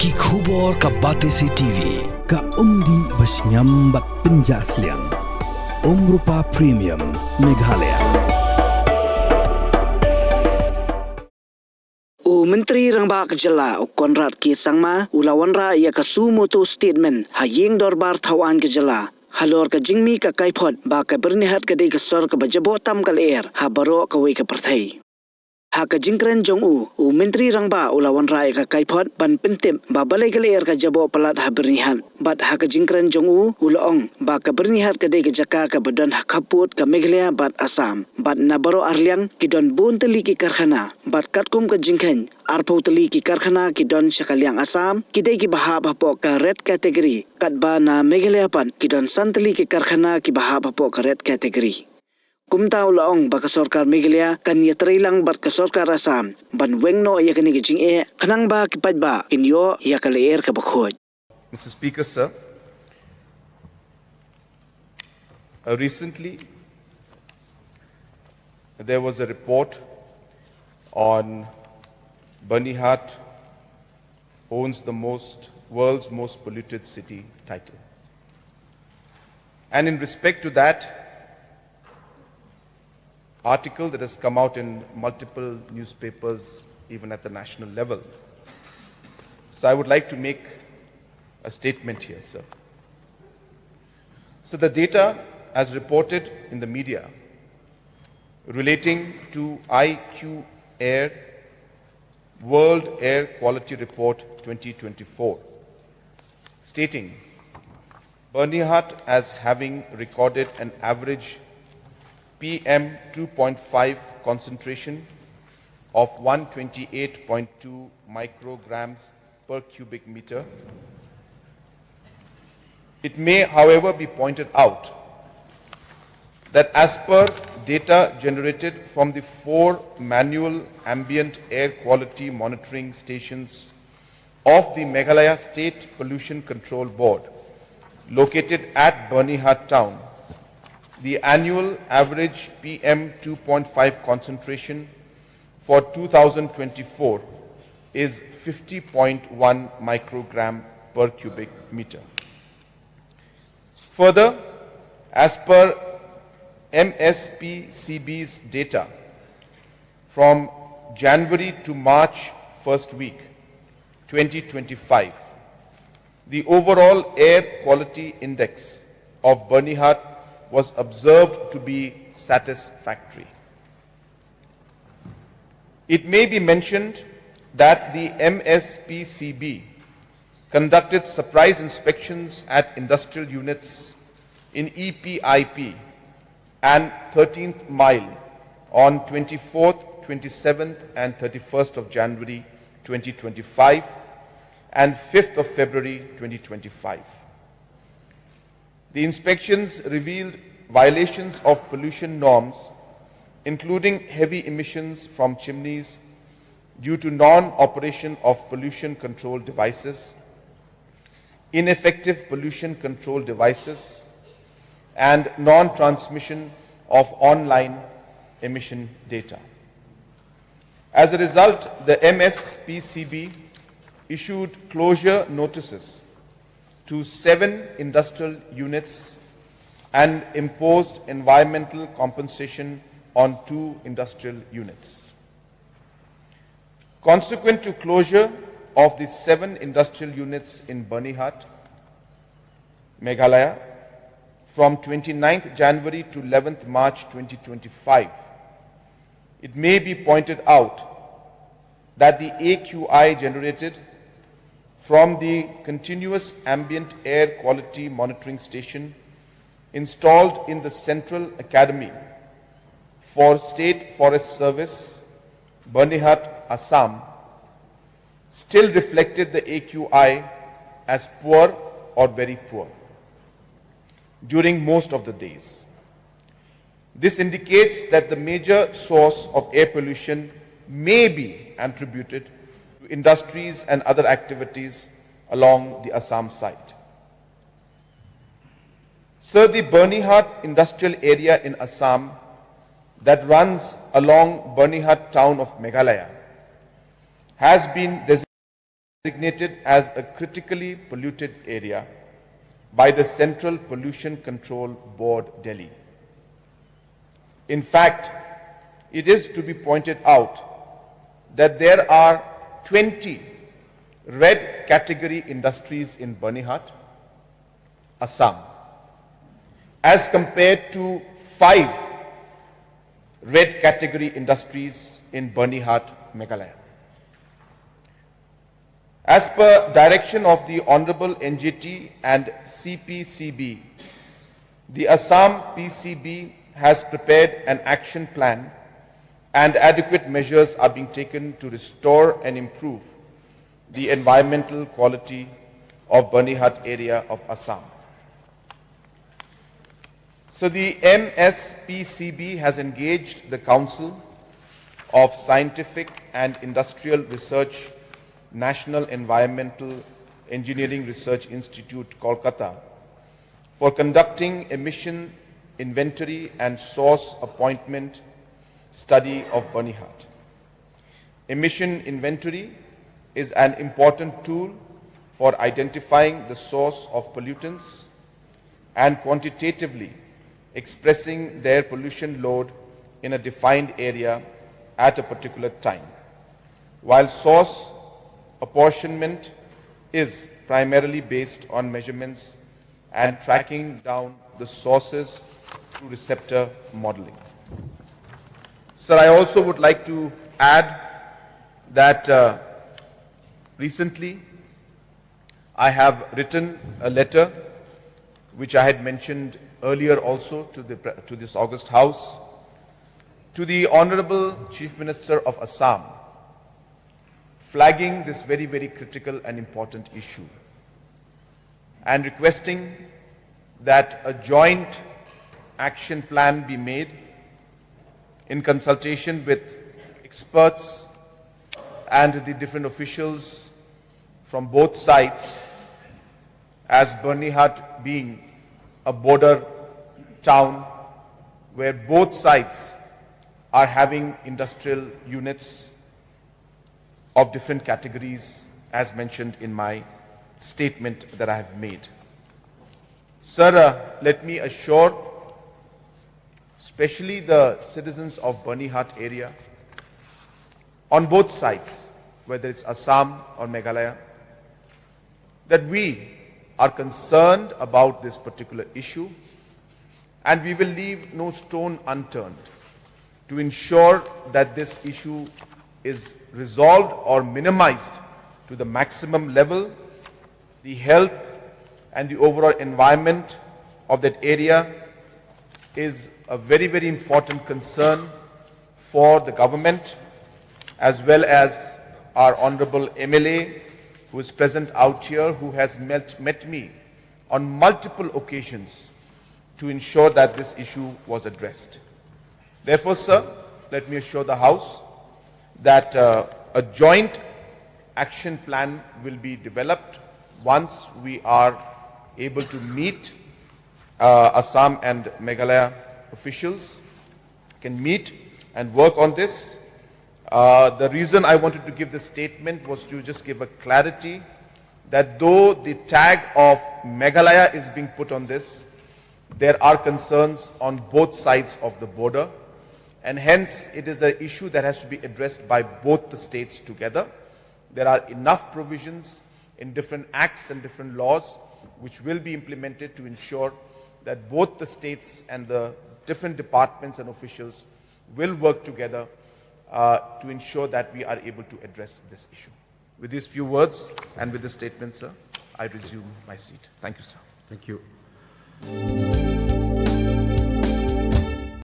Ki khubor ka Batesi TV ka umdi basnyam bat penjaslian. Rupa Premium Meghalaya. Menteri Rangba Kejala Konrad Ki Sangma ulawanra ia kasumoto statement haying dorbar tawan Kejala halor ka jingmi ka kaipot ba ka Byrnihat ka dei kasor ka bajabo tam ka Lyer ha baro ka wei ka perthai ha ka jingkren jong Menteri Rangba ulawanra ia ka kaipot ban pentim ba balai ka Lyer ka jabo palat ha Byrnihat bat ha ka jingkren jong ulaong ba ka Byrnihat ka dei ka jaka ka badan ha kaput ka Meghalaya bat Assam bat na baro arliang kidon bun teli ki karkhana bat katkum ka jingkhen arpau teli ki karkhana ki don syakaliang Assam kidai ki bahab hapo ka red category katba na Meghalaya pan ki don santeli ki karkhana ki bahab hapo ka red category kumta ulaong ba ka sarkar Meghalaya kan ya trilang bat ka sarkar Assam ban wengno ya kani ki jing kanang ba ki padba kinyo ya ka Lyer ka bakhoj. Mr. Speaker, sir, recently there was a report on Byrnihat owns the world's most polluted city title. And in respect to that article that has come out in multiple newspapers, even at the national level, so I would like to make a statement here, sir. So the data as reported in the media relating to IQ Air World Air Quality Report 2024, stating Byrnihat as having recorded an average PM 2.5 concentration of 128.2 micrograms per cubic meter. It may, however, be pointed out that as per data generated from the 4 manual ambient air quality monitoring stations of the Meghalaya State Pollution Control Board located at Byrnihat town, the annual average PM 2.5 concentration for 2024 is 50.1 microgram per cubic meter. Further, as per MSPCB's data from January to March first week 2025, the overall air quality index of Byrnihat was observed to be satisfactory. It may be mentioned that the MSPCB conducted surprise inspections at industrial units in EPIP and 13th mile on 24th, 27th and 31st of January 2025 and 5th of February 2025. The inspections revealed violations of pollution norms, including heavy emissions from chimneys due to non-operation of pollution control devices, ineffective pollution control devices, and non-transmission of online emission data. As a result, the MSPCB issued closure notices to 7 industrial units and imposed environmental compensation on 2 industrial units. Consequent to closure of the 7 industrial units in Byrnihat, Meghalaya, from 29th January to 11th March 2025, it may be pointed out that the AQI generated from the continuous ambient air quality monitoring station installed in the Central Academy for State Forest Service, Byrnihat, Assam, still reflected the AQI as poor or very poor during most of the days. This indicates that the major source of air pollution may be attributed to industries and other activities along the Assam side. Sir, the Byrnihat industrial area in Assam that runs along Byrnihat town of Meghalaya has been designated designated as a critically polluted area by the Central Pollution Control Board, Delhi. In fact, it is to be pointed out that there are 20 red category industries in Byrnihat, Assam, as compared to 5 red category industries in Byrnihat, Meghalaya. As per direction of the Honorable NGT and CPCB, the Assam PCB has prepared an action plan and adequate measures are being taken to restore and improve the environmental quality of Byrnihat area of Assam. So the MSPCB has engaged the Council of Scientific and Industrial Research, National Environmental Engineering Research Institute, Kolkata, for conducting emission inventory and source appointment study of Byrnihat. Emission inventory is an important tool for identifying the source of pollutants and quantitatively expressing their pollution load in a defined area at a particular time. While source apportionment is primarily based on measurements and tracking down the sources through receptor modeling. Sir, I also would like to add that recently I have written a letter which I had mentioned earlier also to this August House, to the Honorable Chief Minister of Assam, flagging this very, very critical and important issue and requesting that a joint action plan be made in consultation with experts and the different officials from both sides, as Byrnihat being a border town where both sides are having industrial units of different categories as mentioned in my statement that I have made. Sir, let me assure especially the citizens of Byrnihat area on both sides, whether it's Assam or Meghalaya, that we are concerned about this particular issue and we will leave no stone unturned to ensure that this issue is resolved or minimized to the maximum level. The health and the overall environment of that area is a very, very important concern for the government as well as our Honorable MLA who is present out here, who has met me on multiple occasions to ensure that this issue was addressed. Therefore, sir, let me assure the House that a joint action plan will be developed once we are able to meet Assam and Meghalaya officials, can meet and work on this. The reason I wanted to give this statement was to just give a clarity that though the tag of Meghalaya is being put on this, there are concerns on both sides of the border, and hence it is an issue that has to be addressed by both the states together. There are enough provisions in different acts and different laws which will be implemented to ensure that both the states and the different departments and officials will work together to ensure that we are able to address this issue. With these few words and with this statement, sir, I resume my seat. Thank you, sir. Thank you.